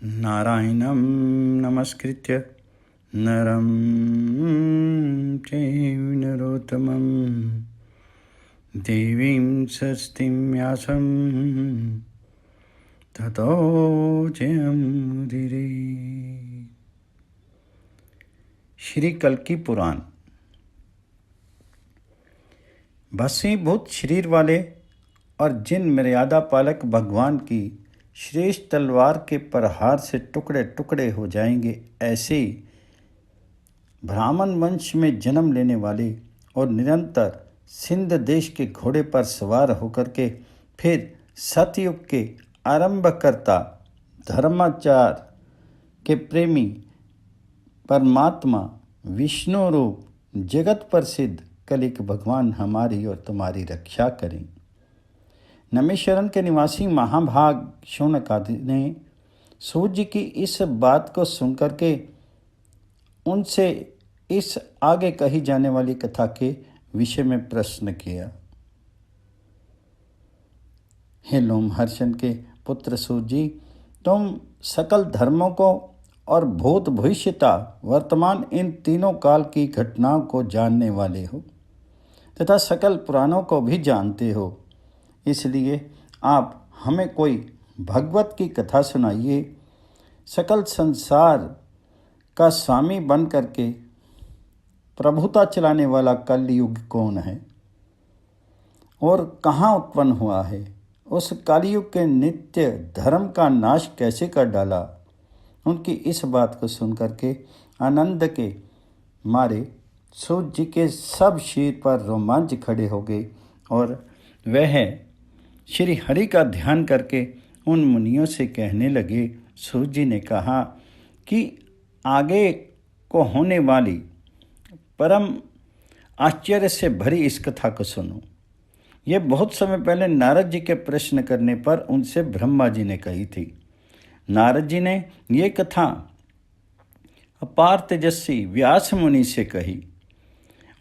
नारायणं नमस्कृत्य नरं चैव नरोत्तमं देवीं सरस्वतीं व्यासं ततो जयमुदीरये। श्री कल्कि पुराण। भस्मीभूत शरीर वाले और जिन मर्यादा पालक भगवान की श्रेष्ठ तलवार के प्रहार से टुकड़े टुकड़े हो जाएंगे, ऐसे ब्राह्मण वंश में जन्म लेने वाले और निरंतर सिंध देश के घोड़े पर सवार होकर के फिर सतयुग के आरंभकर्ता धर्माचार के प्रेमी परमात्मा विष्णु रूप जगत प्रसिद्ध कलिक भगवान हमारी और तुम्हारी रक्षा करें। नमेश्वरन के निवासी महाभाग शौनकादि ने सूर्य की इस बात को सुनकर के उनसे इस आगे कही जाने वाली कथा के विषय में प्रश्न किया। हे लोमहर्षण के पुत्र सूर्य, तुम सकल धर्मों को और भूत भविष्यता वर्तमान इन तीनों काल की घटनाओं को जानने वाले हो तथा सकल पुराणों को भी जानते हो। इसलिए आप हमें कोई भगवत की कथा सुनाइए। सकल संसार का स्वामी बन करके प्रभुता चलाने वाला कलयुग कौन है और कहाँ उत्पन्न हुआ है? उस कलयुग के नित्य धर्म का नाश कैसे कर डाला? उनकी इस बात को सुनकर के आनंद के मारे सूर्य के सब शरीर पर रोमांच खड़े हो गए और वह श्री हरि का ध्यान करके उन मुनियों से कहने लगे। सूर्य ने कहा कि आगे को होने वाली परम आश्चर्य से भरी इस कथा को सुनो। यह बहुत समय पहले नारद जी के प्रश्न करने पर उनसे ब्रह्मा जी ने कही थी। नारद जी ने ये कथा अपार तेजस्वी व्यास मुनि से कही।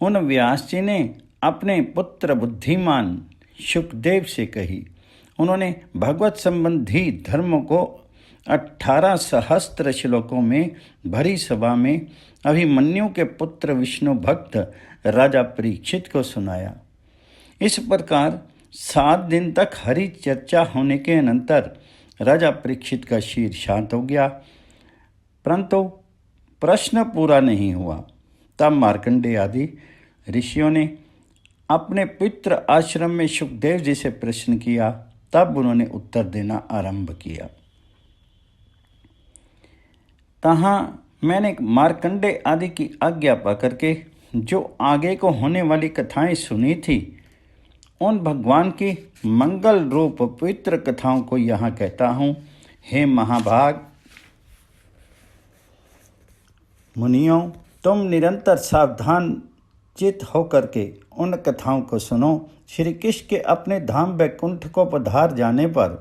उन व्यास जी ने अपने पुत्र बुद्धिमान शुकदेव से कही। उन्होंने भगवत संबंधी धर्मों को 18 सहस्त्र श्लोकों में भरी सभा में अभिमन्यु के पुत्र विष्णु भक्त राजा परीक्षित को सुनाया। इस प्रकार 7 दिन तक हरि चर्चा होने के अनंतर राजा परीक्षित का शीर शांत हो गया, परंतु प्रश्न पूरा नहीं हुआ। तब मार्कंडेय आदि ऋषियों ने अपने पितृ आश्रम में शुकदेव जी से प्रश्न किया। तब उन्होंने उत्तर देना आरंभ किया। तहाँ मैंने मार्कंडेय आदि की आज्ञा पाकर के जो आगे को होने वाली कथाएं सुनी थी, उन भगवान की मंगल रूप पवित्र कथाओं को यहाँ कहता हूँ। हे महाभाग मुनियों, तुम निरंतर सावधान चित होकर के उन कथाओं को सुनो। श्री कृष्ण के अपने धाम वैकुंठ को पधार जाने पर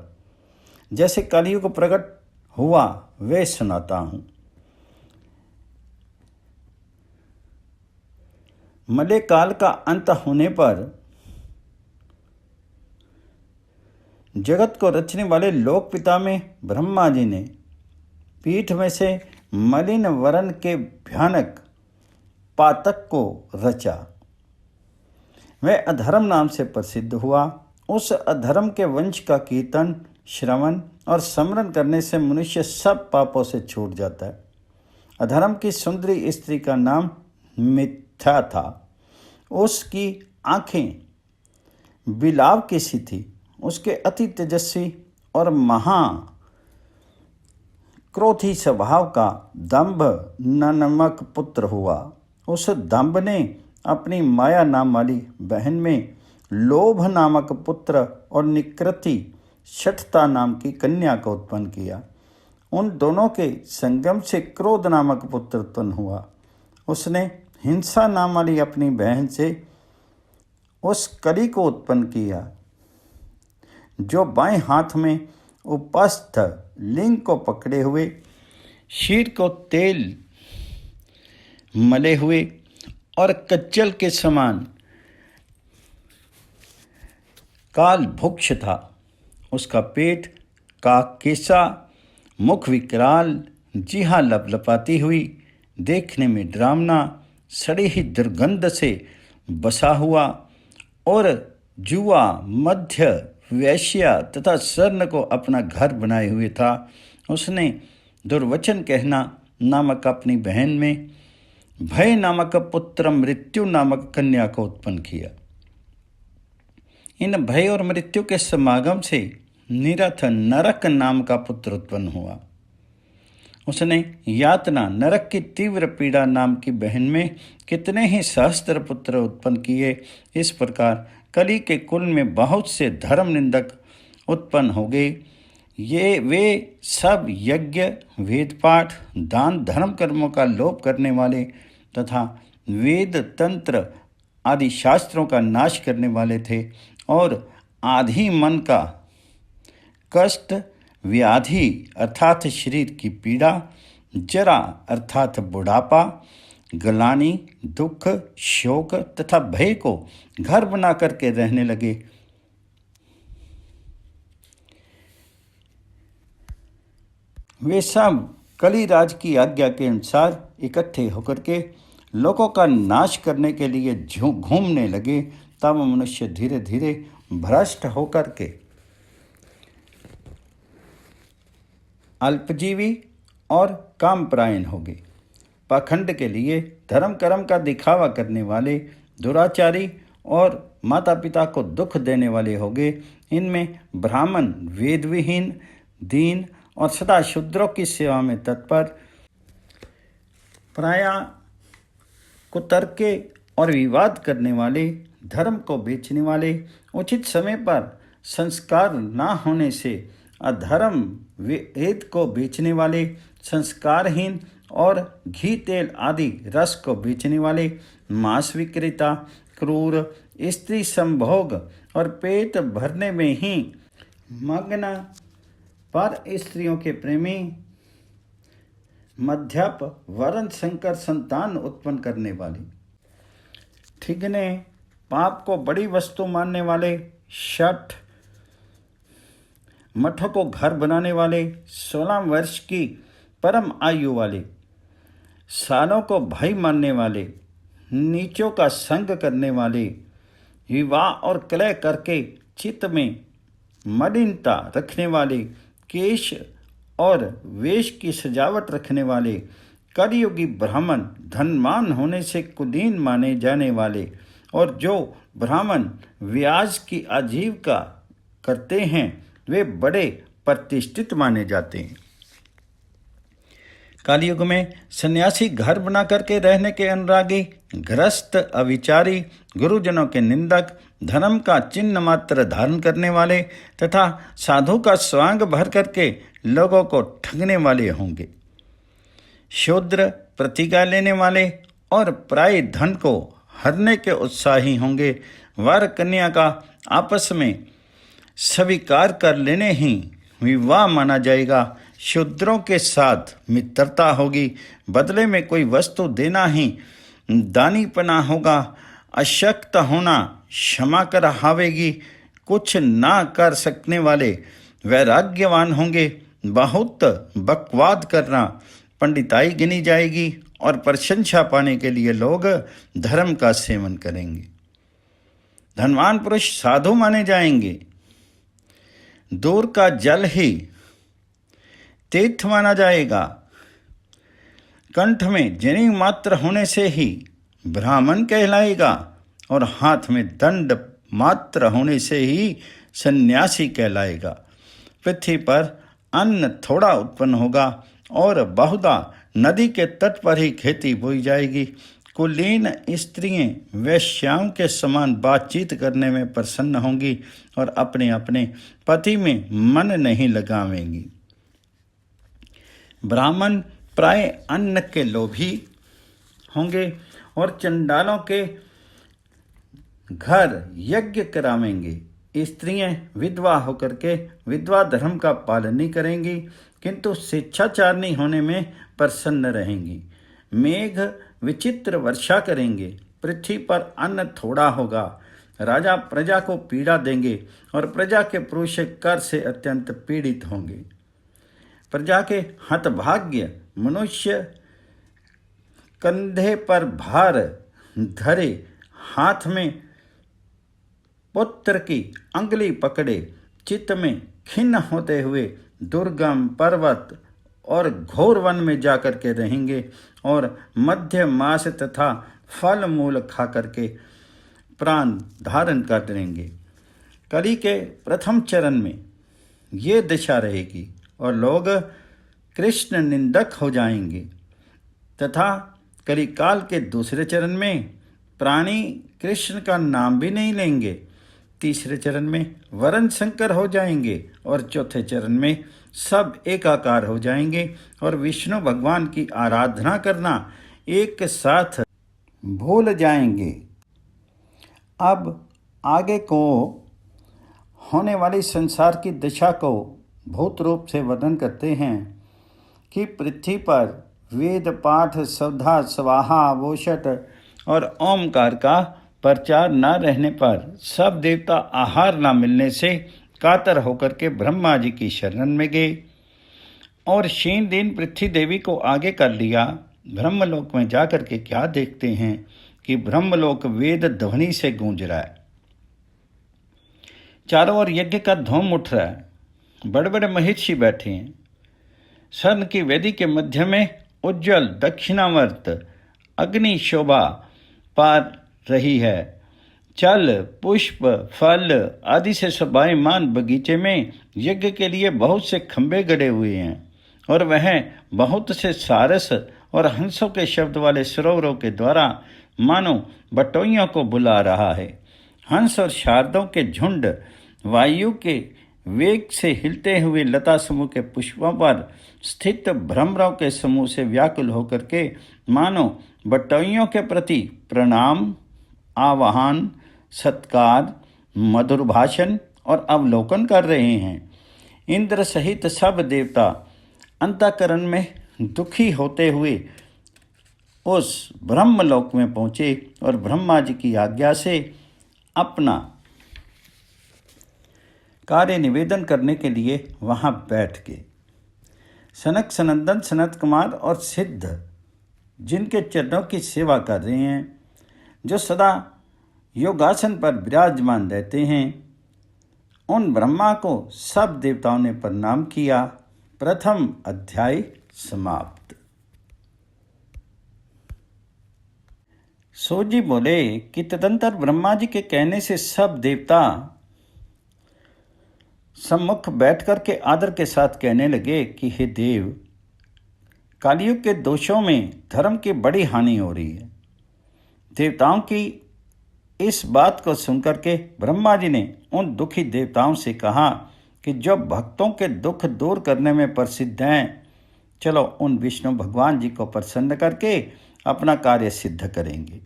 जैसे कलयुग प्रकट हुआ वे सुनाता हूँ। मलय काल का अंत होने पर जगत को रचने वाले लोक पिता में ब्रह्मा जी ने पीठ में से मलिन वरण के भयानक पातक को रचा। वह अधर्म नाम से प्रसिद्ध हुआ। उस अधर्म के वंश का कीर्तन, श्रवण और स्मरण करने से मनुष्य सब पापों से छूट जाता है। अधर्म की सुंदरी स्त्री का नाम मिथ्या था। उसकी आंखें बिलाव की सी थी। उसके अति तेजस्वी और महा क्रोधी स्वभाव का दंभ नामक पुत्र हुआ। उस दंभ ने अपनी माया नाम वाली बहन में लोभ नामक पुत्र और निकृति शठता नाम की कन्या को उत्पन्न किया। उन दोनों के संगम से क्रोध नामक पुत्र उत्पन्न हुआ। उसने हिंसा नाम वाली अपनी बहन से उस कली को उत्पन्न किया, जो बाएं हाथ में उपस्थ लिंग को पकड़े हुए, शीर को तेल मले हुए और कच्चल के समान काल भुक्ष था। उसका पेट का केसा मुख विकराल, जीहा लपलपाती हुई, देखने में डरावना, सड़ी ही दुर्गंध से बसा हुआ और जुआ, मध्य, वैश्या तथा स्वर्ण को अपना घर बनाए हुए था। उसने दुर्वचन कहना नामक अपनी बहन में भय नामक पुत्र, मृत्यु नामक कन्या को उत्पन्न किया। इन भय और मृत्यु के समागम से निरथ नरक नाम का पुत्र उत्पन्न हुआ। उसने यातना, नरक की तीव्र पीड़ा नाम की बहन में कितने ही सहस्त्र पुत्र उत्पन्न किए। इस प्रकार कली के कुल में बहुत से धर्म निंदक उत्पन्न हो गए। वे सब यज्ञ, वेद पाठ, दान, धर्म कर्मों का लोप करने वाले तथा वेद, तंत्र आदि शास्त्रों का नाश करने वाले थे और आधि मन का कष्ट, व्याधि अर्थात शरीर की पीड़ा, जरा अर्थात बुढ़ापा, गलानी, दुख, शोक तथा भय को घर बना करके रहने लगे। वे सब कलिराज की आज्ञा के अनुसार इकट्ठे होकर के लोगों का नाश करने के लिए घूमने लगे। तब मनुष्य धीरे धीरे भ्रष्ट होकर के अल्पजीवी और कामपरायण हो गए। पाखंड के लिए धर्म कर्म का दिखावा करने वाले, दुराचारी और माता पिता को दुख देने वाले हो गए। इनमें ब्राह्मण वेदविहीन, दीन और सदा शूद्रों की सेवा में तत्पर, प्रायः कुतर्के और विवाद करने वाले, धर्म को बेचने वाले, उचित समय पर संस्कार ना होने से अधर्म वेद को बेचने वाले, संस्कारहीन और घी तेल आदि रस को बेचने वाले, मांस विक्रेता, क्रूर, स्त्री संभोग और पेट भरने में ही मग्न, पर स्त्रियों के प्रेमी, मध्यप, वरण संकर संतान उत्पन्न करने वाले, ठिगने, पाप को बड़ी वस्तु मानने वाले, शठ, मठों को घर बनाने वाले, 16 वर्ष की परम आयु वाले, सालों को भाई मानने वाले, नीचों का संग करने वाले, विवाह और कलह करके चित्त में मलिनता रखने वाले, केश और वेश की सजावट रखने वाले, कलियुगी ब्राह्मण, धनवान होने से कुलीन माने जाने वाले और जो ब्राह्मण व्याज की आजीविका करते हैं वे बड़े प्रतिष्ठित माने जाते हैं। कलयुग में सन्यासी घर बना करके रहने के अनुरागी, ग्रस्त, अविचारी, गुरुजनों के निंदक, धर्म का चिन्ह मात्र धारण करने वाले तथा साधु का स्वांग भर करके लोगों को ठगने वाले होंगे। शूद्र प्रतिज्ञा लेने वाले और प्राय धन को हरने के उत्साही होंगे। वर कन्या का आपस में स्वीकार कर लेने ही विवाह माना जाएगा। शूद्रों के साथ मित्रता होगी, बदले में कोई वस्तु देना ही दानीपना होगा। अशक्त होना क्षमा कर हावेगी। कुछ ना कर सकने वाले वैराग्यवान होंगे। बहुत बकवाद करना पंडिताई गिनी जाएगी और प्रशंसा पाने के लिए लोग धर्म का सेवन करेंगे। धनवान पुरुष साधु माने जाएंगे। दूर का जल ही तीर्थ माना जाएगा। कंठ में जनेऊ मात्र होने से ही ब्राह्मण कहलाएगा और हाथ में दंड मात्र होने से ही सन्यासी कहलाएगा। पृथ्वी पर अन्न थोड़ा उत्पन्न होगा और बहुधा नदी के तट पर ही खेती बोई जाएगी। कुलीन स्त्रियां वेश्याओं के समान बातचीत करने में प्रसन्न होंगी और अपने अपने पति में मन नहीं लगावेंगी। ब्राह्मण प्राय अन्न के लोभी होंगे और चंडालों के घर यज्ञ करावेंगे। स्त्रियां विधवा होकर के विधवा धर्म का पालन नहीं करेंगी, किंतु शिक्षाचारणी होने में प्रसन्न रहेंगी। मेघ विचित्र वर्षा करेंगे। पृथ्वी पर अन्न थोड़ा होगा। राजा प्रजा को पीड़ा देंगे और प्रजा के पुरुष कर से अत्यंत पीड़ित होंगे। प्रजा के हतभाग्य मनुष्य कंधे पर भार धरे, हाथ में पुत्र की अंगुली पकड़े, चित्त में खिन्न होते हुए दुर्गम पर्वत और घोर वन में जाकर के रहेंगे और मध्य मास तथा फल मूल खा करके प्राण धारण कर लेंगे। कली के प्रथम चरण में ये दिशा रहेगी और लोग कृष्ण निंदक हो जाएंगे, तथा कलिकाल के दूसरे चरण में प्राणी कृष्ण का नाम भी नहीं लेंगे। तीसरे चरण में वरण शंकर हो जाएंगे और चौथे चरण में सब एकाकार हो जाएंगे और विष्णु भगवान की आराधना करना एक साथ भूल जाएंगे। अब आगे को होने वाली संसार की दिशा को भूत रूप से वर्णन करते हैं कि पृथ्वी पर वेद पाठ सौधा स्वाहा वोषट और ओमकार का प्रचार न रहने पर सब देवता आहार न मिलने से कातर होकर के ब्रह्मा जी की शरण में गए और शीन दिन पृथ्वी देवी को आगे कर लिया। ब्रह्मलोक में जाकर के क्या देखते हैं कि ब्रह्मलोक वेद ध्वनि से गूंज रहा है, चारों ओर यज्ञ का धूम उठ रहा है, बड़े बड़े महर्षि बैठे हैं। स्वर्ण की वेदी के मध्य में उज्जवल दक्षिणावर्त अग्नि शोभा पा रही है। चल पुष्प फल आदि से शोभायमान बगीचे में यज्ञ के लिए बहुत से खंभे गड़े हुए हैं और वह बहुत से सारस और हंसों के शब्द वाले सरोवरों के द्वारा मानो बटोइयों को बुला रहा है। हंस और शारदों के झुंड वायु के वेग से हिलते हुए लता समूह के पुष्पों पर स्थित भ्रमरों के समूह से व्याकुल होकर के मानो बटोइयों के प्रति प्रणाम, आवाहन, सत्कार, मधुर भाषण और अवलोकन कर रहे हैं। इंद्र सहित सब देवता अंतःकरण में दुखी होते हुए उस ब्रह्मलोक में पहुँचे और ब्रह्मा जी की आज्ञा से अपना कार्य निवेदन करने के लिए वहाँ बैठ गए। सनक सनंदन सनत कुमार और सिद्ध जिनके चरणों की सेवा कर रहे हैं, जो सदा योगासन पर विराजमान रहते हैं, उन ब्रह्मा को सब देवताओं ने प्रणाम किया। प्रथम अध्याय समाप्त। सूत जी बोले कि तदंतर ब्रह्मा जी के कहने से सब देवता सम्मुख बैठ कर के आदर के साथ कहने लगे कि हे देव, कलयुग के दोषों में धर्म की बड़ी हानि हो रही है। देवताओं की इस बात को सुनकर के ब्रह्मा जी ने उन दुखी देवताओं से कहा कि जो भक्तों के दुख दूर करने में प्रसिद्ध हैं, चलो उन विष्णु भगवान जी को प्रसन्न करके अपना कार्य सिद्ध करेंगे।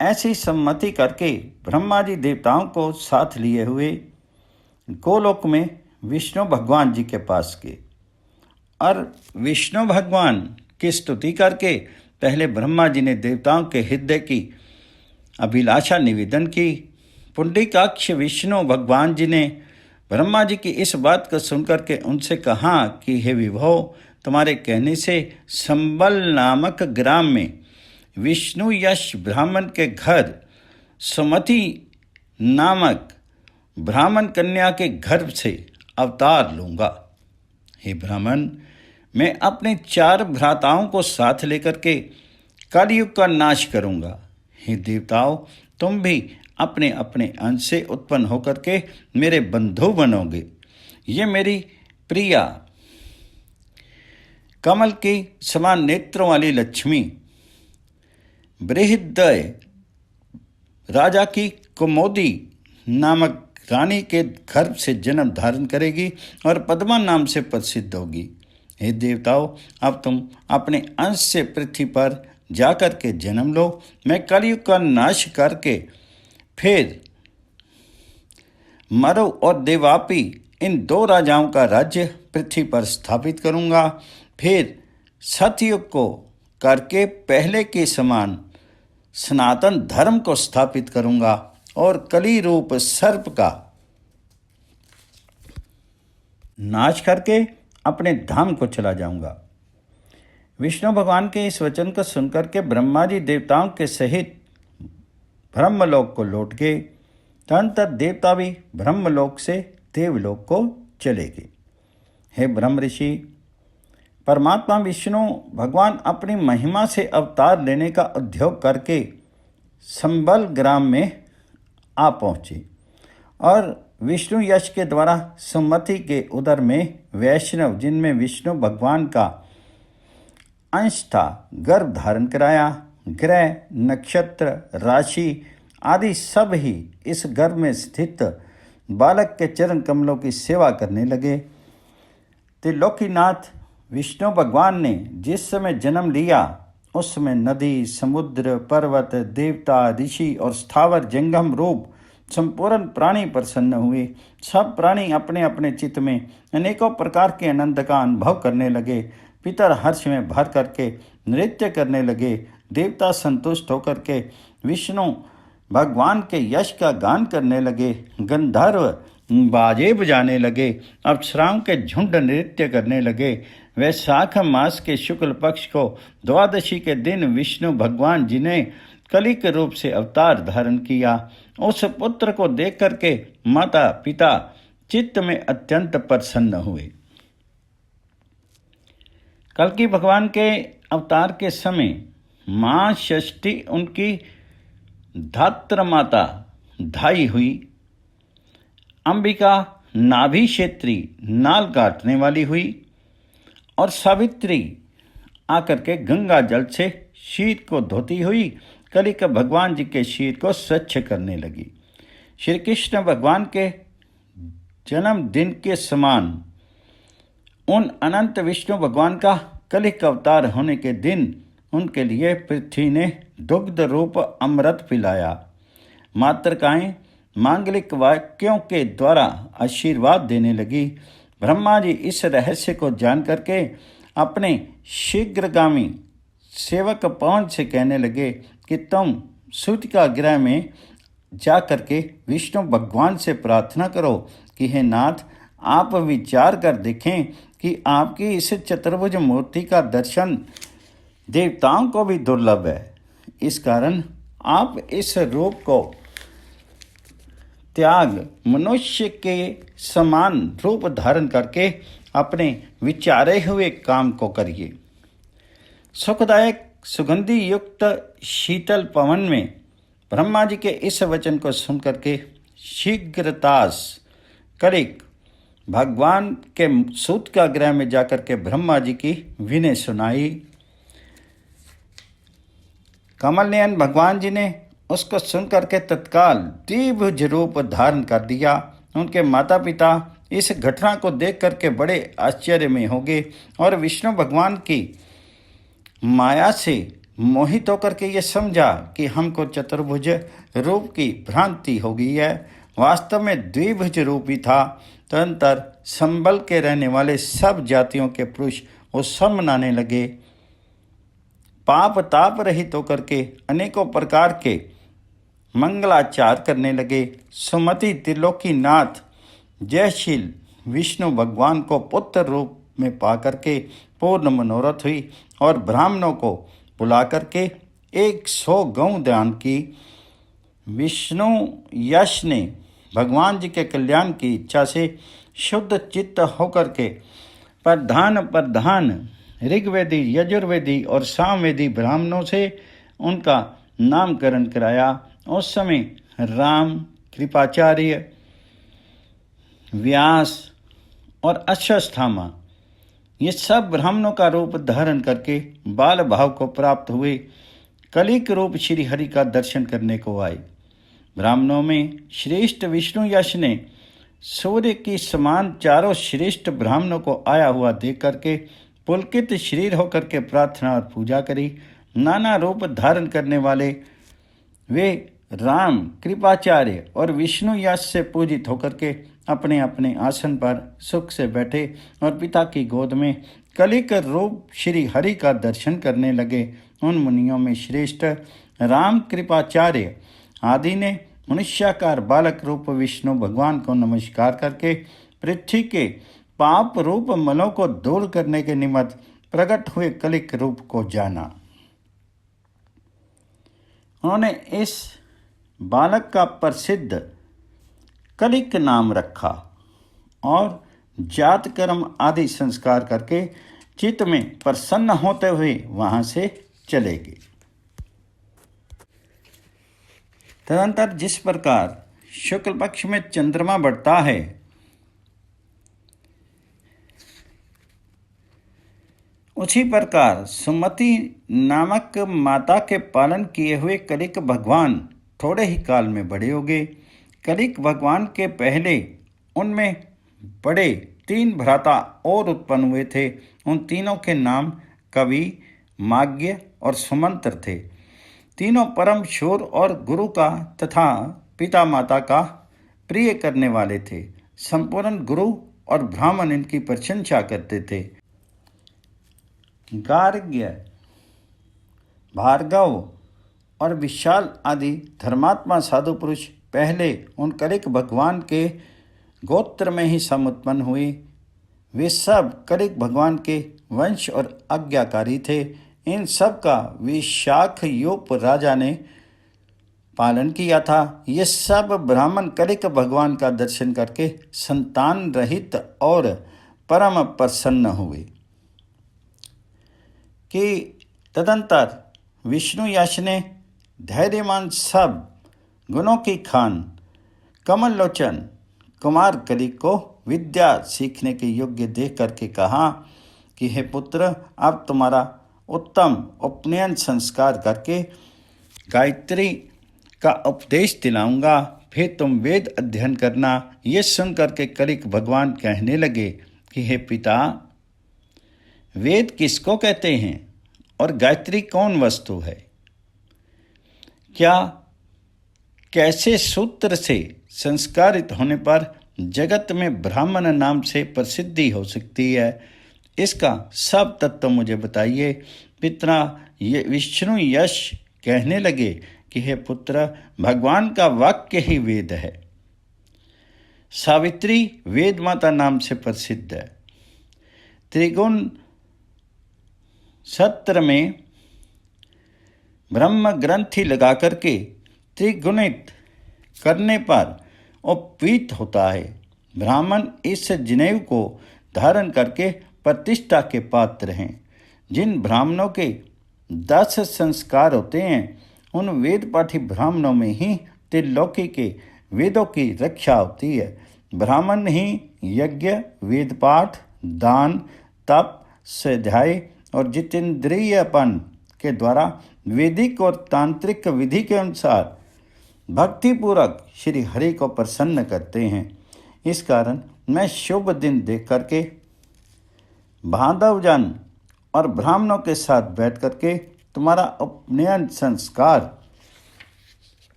ऐसी सम्मति करके ब्रह्मा जी देवताओं को साथ लिए हुए गोलोक में विष्णु भगवान जी के पास गए और विष्णु भगवान की स्तुति करके पहले ब्रह्मा जी ने देवताओं के हृदय की अभिलाषा निवेदन की। पुंडरीकाक्ष विष्णु भगवान जी ने ब्रह्मा जी की इस बात को सुनकर के उनसे कहा कि हे विभो, तुम्हारे कहने से संबल नामक ग्राम में विष्णु यश ब्राह्मण के घर सुमति नामक ब्राह्मण कन्या के गर्भ से अवतार लूँगा। हे ब्राह्मण, मैं अपने 4 भ्राताओं को साथ लेकर के कलयुग का नाश करूँगा। हे देवताओं, तुम भी अपने अपने अंश से उत्पन्न होकर के मेरे बंधु बनोगे। ये मेरी प्रिया कमल की समान नेत्रों वाली लक्ष्मी बृहदय राजा की कुमोदी नामक रानी के गर्भ से जन्म धारण करेगी और पद्मा नाम से प्रसिद्ध होगी। हे देवताओं, अब तुम अपने अंश से पृथ्वी पर जाकर के जन्म लो। मैं कलयुग का नाश करके फिर मरु और देवापी इन 2 राजाओं का राज्य पृथ्वी पर स्थापित करूंगा। फिर सतयुग को करके पहले के समान सनातन धर्म को स्थापित करूंगा और कली रूप सर्प का नाश करके अपने धाम को चला जाऊंगा। विष्णु भगवान के इस वचन को सुनकर के ब्रह्मा जी देवताओं के सहित ब्रह्मलोक को लौट गए। तदनंतर देवता भी ब्रह्मलोक से देवलोक को चले गए। हे ब्रह्म ऋषि, परमात्मा विष्णु भगवान अपनी महिमा से अवतार लेने का उद्योग करके संबल ग्राम में आ पहुँचे और विष्णु यश के द्वारा सुमति के उदर में वैष्णव, जिनमें विष्णु भगवान का अंश था, गर्भ धारण कराया। ग्रह, नक्षत्र, राशि आदि सब ही इस गर्भ में स्थित बालक के चरण कमलों की सेवा करने लगे। त्रिलोकीनाथ विष्णु भगवान ने जिस समय जन्म लिया उस समय नदी, समुद्र, पर्वत, देवता, ऋषि और स्थावर जंगम रूप संपूर्ण प्राणी प्रसन्न हुए। सब प्राणी अपने अपने चित्त में अनेकों प्रकार के आनंद का अनुभव करने लगे। पितर हर्ष में भर करके नृत्य करने लगे। देवता संतुष्ट होकर के विष्णु भगवान के यश का गान करने लगे। गंधर्व बाजे बजाने लगे। अप्सराओं के झुंड नृत्य करने लगे। वैशाख मास के शुक्ल पक्ष को द्वादशी के दिन विष्णु भगवान जी ने कलिक रूप से अवतार धारण किया। उस पुत्र को देख करके माता पिता चित्त में अत्यंत प्रसन्न हुए। कल्कि भगवान के अवतार के समय माँ षष्ठी उनकी धात्र माता धाई हुई। अंबिका नाभि क्षेत्री नाल काटने वाली हुई और सावित्री आकर के गंगा जल से शीत को धोती हुई कलिक भगवान जी के शीत को स्वच्छ करने लगी। श्री कृष्ण भगवान के जन्मदिन के समान उन अनंत विष्णु भगवान का कलिक अवतार होने के दिन उनके लिए पृथ्वी ने दुग्ध रूप अमृत पिलाया। मातृकाएं मांगलिक वाक्यों के द्वारा आशीर्वाद देने लगी। ब्रह्मा जी इस रहस्य को जान करके अपने शीघ्रगामी सेवक पवन से कहने लगे कि तुम सूतिका गृह में जा करके विष्णु भगवान से प्रार्थना करो कि हे नाथ, आप विचार कर देखें कि आपकी इस चतुर्भुज मूर्ति का दर्शन देवताओं को भी दुर्लभ है। इस कारण आप इस रूप को त्याग मनुष्य के समान रूप धारण करके अपने विचारे हुए काम को करिए। सुखदायक सुगंधि युक्त शीतल पवन में ब्रह्मा जी के इस वचन को सुन करके शीघ्रतास कलिक भगवान के सूत का गृह में जाकर के ब्रह्मा जी की विनय सुनाई। कमल नयन भगवान जी ने उसको सुन करके तत्काल द्विभुज रूप धारण कर दिया। उनके माता पिता इस घटना को देख करके बड़े आश्चर्य में हो गए और विष्णु भगवान की माया से मोहित होकर के ये समझा कि हमको चतुर्भुज रूप की भ्रांति हो गई है। वास्तव में द्विभुज रूप ही था। तदनंतर संबल के रहने वाले सब जातियों के पुरुष उत्सव मनाने लगे। पाप ताप रहित होकर के अनेकों प्रकार के मंगलाचार करने लगे। सुमति त्रिलोकीनाथ जयशील विष्णु भगवान को पुत्र रूप में पा करके पूर्ण मनोरथ हुई और ब्राह्मणों को बुला करके 100 गौ दान की। विष्णु यश ने भगवान जी के कल्याण की इच्छा से शुद्ध चित्त होकर के प्रधान ऋग्वेदी, यजुर्वेदी और सामवेदी ब्राह्मणों से उनका नामकरण कराया। उस समय राम, कृपाचार्य, व्यास और अश्वत्थामा ये सब ब्राह्मणों का रूप धारण करके बाल भाव को प्राप्त हुए कलिक रूप श्री हरि का दर्शन करने को आए। ब्राह्मणों में श्रेष्ठ विष्णु यश ने सूर्य की समान चारों श्रेष्ठ ब्राह्मणों को आया हुआ देख करके पुलकित शरीर होकर के प्रार्थना और पूजा करी। नाना रूप धारण करने वाले वे राम, कृपाचार्य और विष्णु यश से पूजित होकर के अपने अपने आसन पर सुख से बैठे और पिता की गोद में कलिक रूप श्री हरि का दर्शन करने लगे। उन मुनियों में श्रेष्ठ राम, कृपाचार्य आदि ने मनुष्याकार बालक रूप विष्णु भगवान को नमस्कार करके पृथ्वी के पाप रूप मलों को दूर करने के निमित्त प्रकट हुए कलिक रूप को जाना। उन्होंने इस बालक का प्रसिद्ध कलिक नाम रखा और जात कर्म आदि संस्कार करके चित्त में प्रसन्न होते हुए वहां से चले गए। तदंतर जिस प्रकार शुक्ल पक्ष में चंद्रमा बढ़ता है, उसी प्रकार सुमति नामक माता के पालन किए हुए कलिक भगवान थोड़े ही काल में बड़े हो गए। कलिक भगवान के पहले उनमें बड़े 3 भ्राता और उत्पन्न हुए थे। उन तीनों के नाम कवि, माग्य और सुमंत्र थे। तीनों परम शूर और गुरु का तथा पिता माता का प्रिय करने वाले थे। संपूर्ण गुरु और ब्राह्मण इनकी प्रशंसा करते थे। गार्ग्य, भार्गव और विशाल आदि धर्मात्मा साधु पुरुष पहले उन कलिक भगवान के गोत्र में ही समुत्पन्न हुए। वे सब कलिक भगवान के वंश और आज्ञाकारी थे। इन सब का विशाख यूप राजा ने पालन किया था। ये सब ब्राह्मण कलिक भगवान का दर्शन करके संतान रहित और परम प्रसन्न हुए। कि तदंतर विष्णु यश ने धैर्यमान सब गुणों की खान कमल लोचन कुमार कलिक को विद्या सीखने के योग्य देख करके कहा कि हे पुत्र, अब तुम्हारा उत्तम उपनयन संस्कार करके गायत्री का उपदेश दिलाऊंगा, फिर तुम वेद अध्ययन करना। ये सुन करके कलिक भगवान कहने लगे कि हे पिता, वेद किसको कहते हैं और गायत्री कौन वस्तु है? क्या कैसे सूत्र से संस्कारित होने पर जगत में ब्राह्मण नाम से प्रसिद्धि हो सकती है? इसका सब तत्व मुझे बताइए। पिता विष्णु यश कहने लगे कि हे पुत्र, भगवान का वाक्य ही वेद है। सावित्री वेद माता नाम से प्रसिद्ध है। त्रिगुण सत्र में ब्रह्म ग्रंथि लगा करके त्रिगुणित करने पर उपवीत होता है। ब्राह्मण इस जनेऊ को धारण करके प्रतिष्ठा के पात्र हैं। जिन ब्राह्मणों के 10 संस्कार होते हैं, उन वेद पाठी ब्राह्मणों में ही त्रिलोकी के वेदों की रक्षा होती है। ब्राह्मण ही यज्ञ, वेद पाठ, दान, तप, स्वाध्याय और जितेंद्रियपन के द्वारा वैदिक और तांत्रिक विधि के अनुसार भक्तिपूर्वक श्री हरि को प्रसन्न करते हैं। इस कारण मैं शुभ दिन देख करके बांधवजन और ब्राह्मणों के साथ बैठ करके तुम्हारा उपनयन संस्कार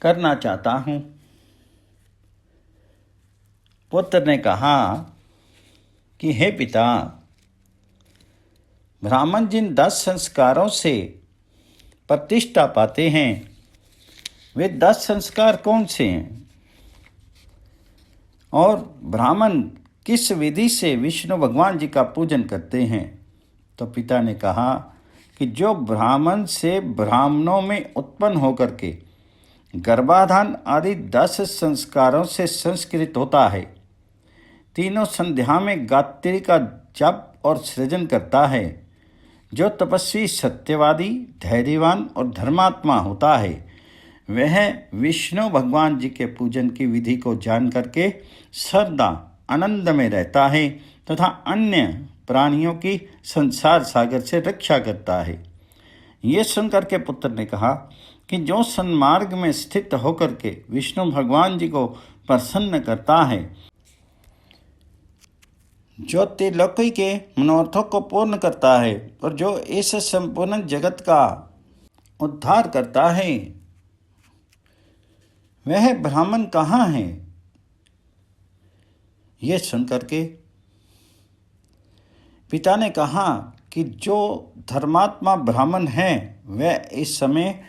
करना चाहता हूँ। पुत्र ने कहा कि हे पिता, ब्राह्मण जिन 10 संस्कारों से प्रतिष्ठा पाते हैं, वे 10 संस्कार कौन से हैं? और ब्राह्मण किस विधि से विष्णु भगवान जी का पूजन करते हैं? तो पिता ने कहा कि जो ब्राह्मण से ब्राह्मणों में उत्पन्न होकर के गर्भाधान आदि 10 संस्कारों से संस्कृत होता है, तीनों संध्या में गायत्री का जप और सृजन करता है, जो तपस्वी, सत्यवादी, धैर्यवान और धर्मात्मा होता है, वह विष्णु भगवान जी के पूजन की विधि को जान करके सदा आनंद में रहता है तथा अन्य प्राणियों की संसार सागर से रक्षा करता है। ये सुनकर के पुत्र ने कहा कि जो सन्मार्ग में स्थित होकर के विष्णु भगवान जी को प्रसन्न करता है, जो त्रिलोकी के मनोरथों को पूर्ण करता है और जो इस संपूर्ण जगत का उद्धार करता है, वह ब्राह्मण कहाँ है? ये सुनकर के पिता ने कहा कि जो धर्मात्मा ब्राह्मण है, वह इस समय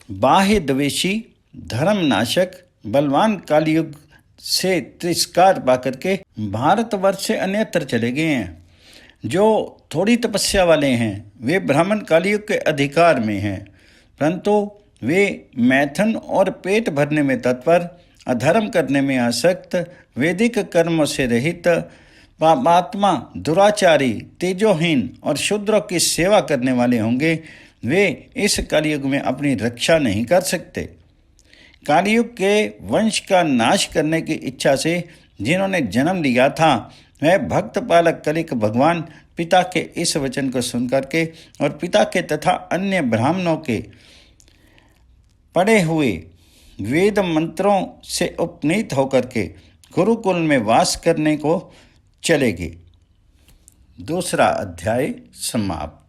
बाह्य द्वेषी, धर्मनाशक, बलवान कलयुग से तिरस्कार पाकर के भारतवर्ष से अन्यत्र चले गए हैं। जो थोड़ी तपस्या वाले हैं वे ब्राह्मण कलयुग के अधिकार में हैं, परंतु वे मैथुन और पेट भरने में तत्पर, अधर्म करने में आसक्त, वैदिक कर्मों से रहित, पापात्मा, दुराचारी, तेजोहीन और शूद्रों की सेवा करने वाले होंगे। वे इस कलयुग में अपनी रक्षा नहीं कर सकते। कलयुग के वंश का नाश करने की इच्छा से जिन्होंने जन्म लिया था, वह भक्त पालक कलिक भगवान पिता के इस वचन को सुनकर के और पिता के तथा अन्य ब्राह्मणों के पढ़े हुए वेद मंत्रों से उपनीत होकर के गुरुकुल में वास करने को चलेंगे। दूसरा अध्याय समाप्त।